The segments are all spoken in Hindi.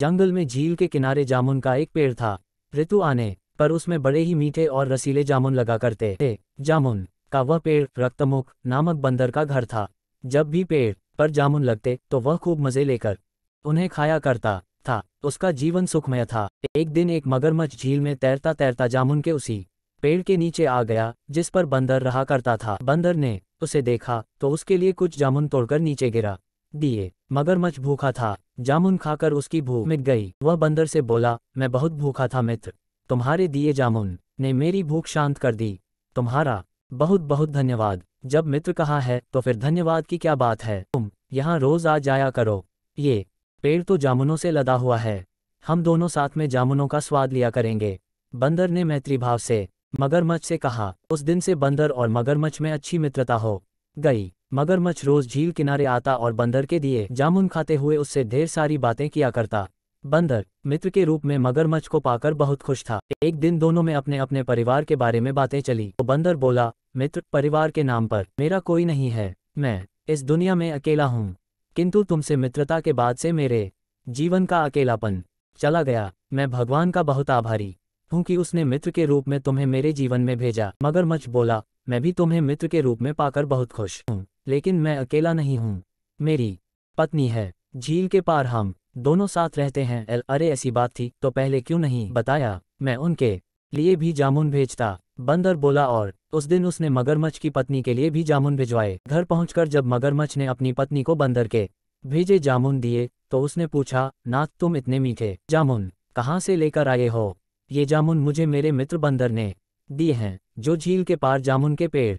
जंगल में झील के किनारे जामुन का एक पेड़ था। ऋतु आने पर उसमें बड़े ही मीठे और रसीले जामुन लगा करते थे। जामुन का वह पेड़ रक्तमुख नामक बंदर का घर था। जब भी पेड़ पर जामुन लगते तो वह खूब मजे लेकर उन्हें खाया करता था। उसका जीवन सुखमय था। एक दिन एक मगरमच्छ झील में तैरता तैरता जामुन के उसी पेड़ के नीचे आ गया जिस पर बंदर रहा करता था। बंदर ने उसे देखा तो उसके लिए कुछ जामुन तोड़कर नीचे गिरा दिए। मगरमच्छ भूखा था, जामुन खाकर उसकी भूख मिट गई। वह बंदर से बोला, मैं बहुत भूखा था मित्र, तुम्हारे दिए जामुन ने मेरी भूख शांत कर दी। तुम्हारा बहुत बहुत धन्यवाद। जब मित्र कहा है तो फिर धन्यवाद की क्या बात है। तुम यहाँ रोज आ जाया करो। ये पेड़ तो जामुनों से लदा हुआ है। हम दोनों साथ में जामुनों का स्वाद लिया करेंगे। बंदर ने मैत्री भाव से मगरमच्छ से कहा। उस दिन से बंदर और मगरमच्छ में अच्छी मित्रता हो गई। मगरमच्छ रोज झील किनारे आता और बंदर के दिए जामुन खाते हुए उससे ढेर सारी बातें किया करता। बंदर मित्र के रूप में मगरमच्छ को पाकर बहुत खुश था। एक दिन दोनों में अपने अपने परिवार के बारे में बातें चली तो बंदर बोला, मित्र, परिवार के नाम पर मेरा कोई नहीं है। मैं इस दुनिया में अकेला हूँ। किंतु तुमसे मित्रता के बाद से मेरे जीवन का अकेलापन चला गया। मैं भगवान का बहुत आभारी हूँ कि उसने मित्र के रूप में तुम्हें मेरे जीवन में भेजा। मगरमच्छ बोला, मैं भी तुम्हें मित्र के रूप में पाकर बहुत खुश हूँ, लेकिन मैं अकेला नहीं हूँ। मेरी पत्नी है। झील के पार हम दोनों साथ रहते हैं। अरे ऐसी बात थी तो पहले क्यों नहीं बताया, मैं उनके लिए भी जामुन भेजता। बंदर बोला और उस दिन उसने मगरमच्छ की पत्नी के लिए भी जामुन भिजवाए। घर पहुंचकर जब मगरमच्छ ने अपनी पत्नी को बंदर के भेजे जामुन दिए तो उसने पूछा, नाथ, तुम इतने मीठे जामुन कहाँ से लेकर आए हो। ये जामुन मुझे मेरे मित्र बंदर ने दिए हैं, जो झील के पार जामुन के पेड़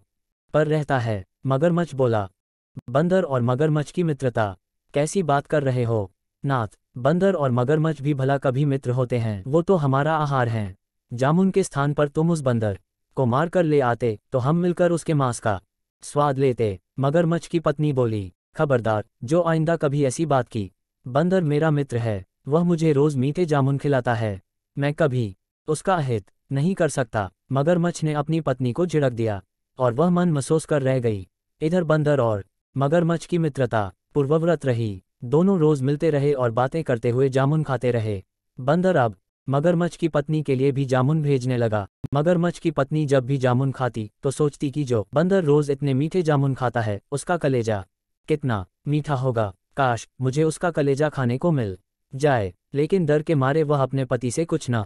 पर रहता है। मगरमच्छ बोला, बंदर और मगरमच्छ की मित्रता, कैसी बात कर रहे हो नाथ। बंदर और मगरमच्छ भी भला कभी मित्र होते हैं। वो तो हमारा आहार हैं। जामुन के स्थान पर तुम उस बंदर को मार कर ले आते तो हम मिलकर उसके मांस का स्वाद लेते। मगरमच्छ की पत्नी बोली, खबरदार, जो आइंदा कभी ऐसी बात की। बंदर मेरा मित्र है, वह मुझे रोज मीठे जामुन खिलाता है, मैं कभी उसका अहित नहीं कर सकता। मगरमच्छ ने अपनी पत्नी को झिड़क दिया और वह मन महसूस कर रह गई। इधर बंदर और मगरमच्छ की मित्रता पूर्ववत रही। दोनों रोज मिलते रहे और बातें करते हुए जामुन खाते रहे। बंदर अब मगरमच्छ की पत्नी के लिए भी जामुन भेजने लगा। मगरमच्छ की पत्नी जब भी जामुन खाती तो सोचती कि जो बंदर रोज इतने मीठे जामुन खाता है उसका कलेजा कितना मीठा होगा। काश मुझे उसका कलेजा खाने को मिल जाए। लेकिन डर के मारे वह अपने पति से कुछ न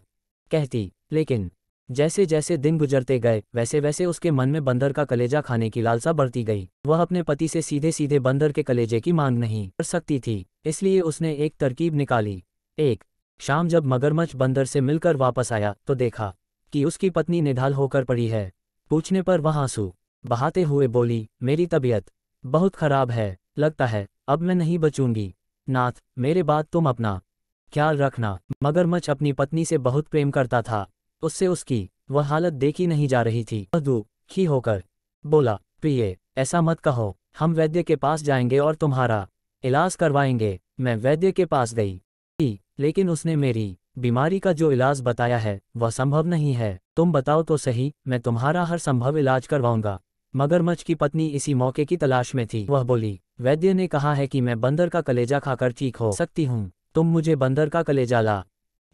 कहती। लेकिन जैसे जैसे दिन गुजरते गए वैसे वैसे उसके मन में बंदर का कलेजा खाने की लालसा बढ़ती गई। वह अपने पति से सीधे सीधे बंदर के कलेजे की मांग नहीं कर सकती थी, इसलिए उसने एक तरकीब निकाली। एक शाम जब मगरमच्छ बंदर से मिलकर वापस आया तो देखा कि उसकी पत्नी निढाल होकर पड़ी है। पूछने पर वह आंसू बहाते हुए बोली, मेरी तबीयत बहुत खराब है, लगता है अब मैं नहीं बचूंगी। नाथ, मेरे बाद तुम अपना ख्याल रखना। मगरमच्छ अपनी पत्नी से बहुत प्रेम करता था। उससे उसकी वह हालत देखी नहीं जा रही थी। वह दुखी होकर बोला, प्रिय, ऐसा मत कहो, हम वैद्य के पास जाएंगे और तुम्हारा इलाज करवाएंगे। मैं वैद्य के पास गई, लेकिन उसने मेरी बीमारी का जो इलाज बताया है वह संभव नहीं है। तुम बताओ तो सही, मैं तुम्हारा हर संभव इलाज करवाऊंगा। मगरमच्छ की पत्नी इसी मौके की तलाश में थी। वह बोली, वैद्य ने कहा है कि मैं बंदर का कलेजा खाकर ठीक हो सकती हूँ। तुम मुझे बंदर का कलेजा ला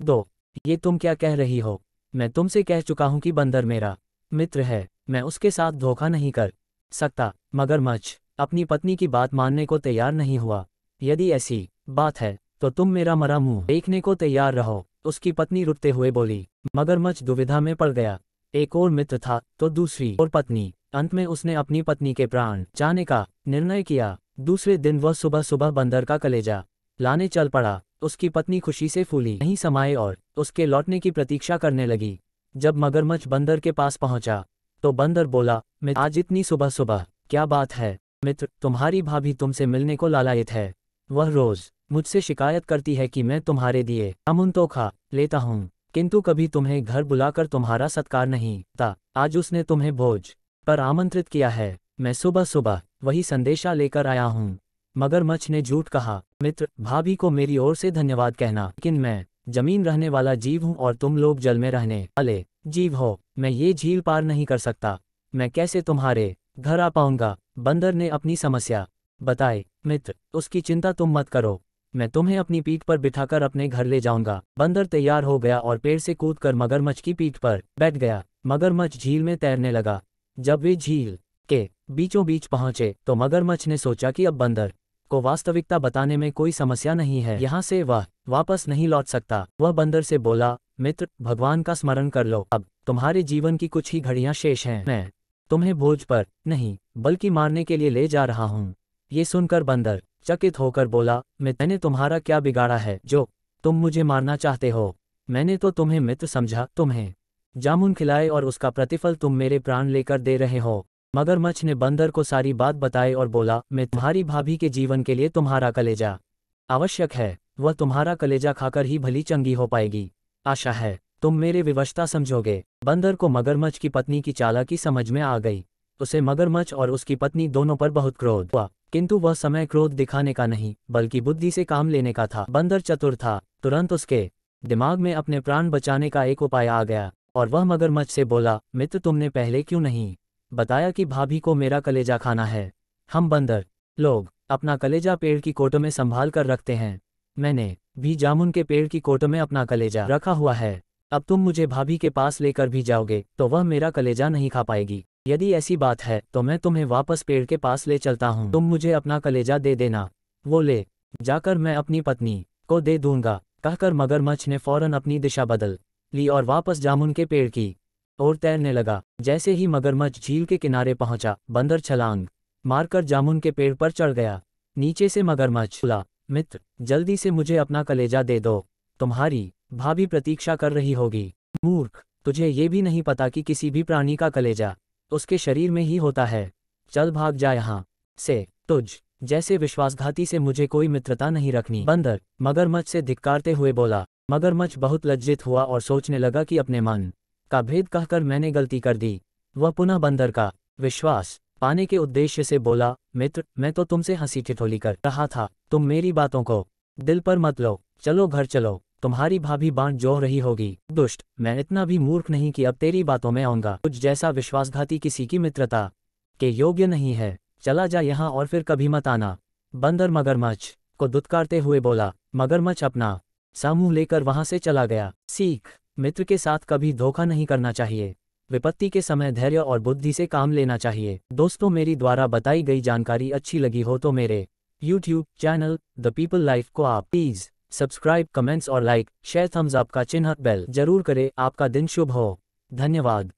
दो। ये तुम क्या कह रही हो? मैं तुमसे कह चुका हूं कि बंदर मेरा मित्र है, मैं उसके साथ धोखा नहीं कर सकता। मगरमच्छ अपनी पत्नी की बात मानने को तैयार नहीं हुआ। यदि ऐसी बात है तो तुम मेरा मरा मुंह देखने को तैयार रहो, उसकी पत्नी रुकते हुए बोली। मगरमच्छ दुविधा में पड़ गया। एक और मित्र था तो दूसरी और पत्नी। अंत में उसने अपनी पत्नी के प्राण बचाने का निर्णय किया। दूसरे दिन वह सुबह सुबह बंदर का कलेजा लाने चल पड़ा। उसकी पत्नी खुशी से फूली नहीं समाये और उसके लौटने की प्रतीक्षा करने लगी। जब मगरमच्छ बंदर के पास पहुंचा तो बंदर बोला, मित्र, आज इतनी सुबह सुबह क्या बात है? मित्र, तुम्हारी भाभी तुमसे मिलने को लालायित है। वह रोज मुझसे शिकायत करती है कि मैं तुम्हारे दिए जामुन तो खा लेता हूँ, किंतु कभी तुम्हें घर बुलाकर तुम्हारा सत्कार नहीं था। आज उसने तुम्हें भोज पर आमंत्रित किया है। मैं सुबह सुबह वही संदेशा लेकर आया हूँ। मगरमच्छ ने झूठ कहा, मित्र, भाभी को मेरी ओर से धन्यवाद कहना, लेकिन मैं जमीन रहने वाला जीव हूँ और तुम लोग जल में रहने वाले जीव हो। मैं ये झील पार नहीं कर सकता। मैं कैसे तुम्हारे घर आ पाऊंगा? बंदर ने अपनी समस्या बताई। मित्र, उसकी चिंता तुम मत करो, मैं तुम्हें अपनी पीठ पर बिठाकर अपने घर ले जाऊंगा। बंदर तैयार हो गया और पेड़ से कूदकर मगरमच्छ की पीठ पर बैठ गया। मगरमच्छ झील में तैरने लगा। जब वे झील के बीचों बीच पहुंचे तो मगरमच्छ ने सोचा कि अब बंदर को वास्तविकता बताने में कोई समस्या नहीं है, यहाँ से वह वापस नहीं लौट सकता। वह बंदर से बोला, मित्र, भगवान का स्मरण कर लो, अब तुम्हारे जीवन की कुछ ही घड़ियां शेष हैं। मैं तुम्हें भोज पर नहीं बल्कि मारने के लिए ले जा रहा हूँ। ये सुनकर बंदर चकित होकर बोला, मैंने तुम्हारा क्या बिगाड़ा है जो तुम मुझे मारना चाहते हो? मैंने तो तुम्हें मित्र समझा, तुम्हें जामुन खिलाए और उसका प्रतिफल तुम मेरे प्राण लेकर दे रहे हो। मगरमच्छ ने बंदर को सारी बात बताई और बोला, मैं तुम्हारी भाभी के जीवन के लिए तुम्हारा कलेजा आवश्यक है। वह तुम्हारा कलेजा खाकर ही भली चंगी हो पाएगी। आशा है तुम मेरे विवशता समझोगे। बंदर को मगरमच्छ की पत्नी की चालाकी समझ में आ गई। उसे मगरमच्छ और उसकी पत्नी दोनों पर बहुत क्रोध हुआ, किंतु वह समय क्रोध दिखाने का नहीं बल्कि बुद्धि से काम लेने का था। बंदर चतुर था। तुरंत उसके दिमाग में अपने प्राण बचाने का एक उपाय आ गया और वह मगरमच्छ से बोला, मित्र, तुमने पहले क्यों नहीं बताया कि भाभी को मेरा कलेजा खाना है? हम बंदर लोग अपना कलेजा पेड़ की कोटों में संभाल कर रखते हैं। मैंने भी जामुन के पेड़ की कोटों में अपना कलेजा रखा हुआ है। अब तुम मुझे भाभी के पास लेकर भी जाओगे तो वह मेरा कलेजा नहीं खा पाएगी। यदि ऐसी बात है तो मैं तुम्हें वापस पेड़ के पास ले चलता हूँ। तुम मुझे अपना कलेजा दे देना, वो ले जाकर मैं अपनी पत्नी को दे दूंगा। कहकर मगरमच्छ ने फौरन अपनी दिशा बदल ली और वापस जामुन के पेड़ की ओर तैरने लगा। जैसे ही मगरमच्छ झील के किनारे पहुंचा, बंदर छलांग मारकर जामुन के पेड़ पर चढ़ गया। नीचे से मगरमच्छ बोला, मित्र, जल्दी से मुझे अपना कलेजा दे दो, तुम्हारी भाभी प्रतीक्षा कर रही होगी। मूर्ख, तुझे ये भी नहीं पता कि किसी भी प्राणी का कलेजा उसके शरीर में ही होता है। चल भाग जा यहाँ से, तुझ जैसे विश्वासघाती से मुझे कोई मित्रता नहीं रखनी। बंदर मगरमच्छ से धिक्कारते हुए बोला। मगरमच्छ बहुत लज्जित हुआ और सोचने लगा कि अपने मन का भेद कहकर मैंने गलती कर दी। वह पुनः बंदर का विश्वास पाने के उद्देश्य से बोला, मित्र, मैं तो तुमसे हंसी ठिठोली कर रहा था, तुम मेरी बातों को दिल पर मत लो। चलो घर चलो, तुम्हारी भाभी बांट जोह रही होगी। दुष्ट, मैं इतना भी मूर्ख नहीं कि अब तेरी बातों में आऊंगा। कुछ जैसा विश्वासघाती किसी की मित्रता के योग्य नहीं है। चला जा यहाँ और फिर कभी मत आना। बंदर मगरमच्छ को दुत्कारते हुए बोला। मगरमच्छ अपना समूह लेकर वहां से चला गया। सीख, मित्र के साथ कभी धोखा नहीं करना चाहिए। विपत्ति के समय धैर्य और बुद्धि से काम लेना चाहिए। दोस्तों, मेरी द्वारा बताई गई जानकारी अच्छी लगी हो तो मेरे YouTube channel the people life को आप प्लीज सब्सक्राइब, कमेंट्स और लाइक, शेयर, थम्स अप का चिन्ह बेल जरूर करें। आपका दिन शुभ हो। धन्यवाद।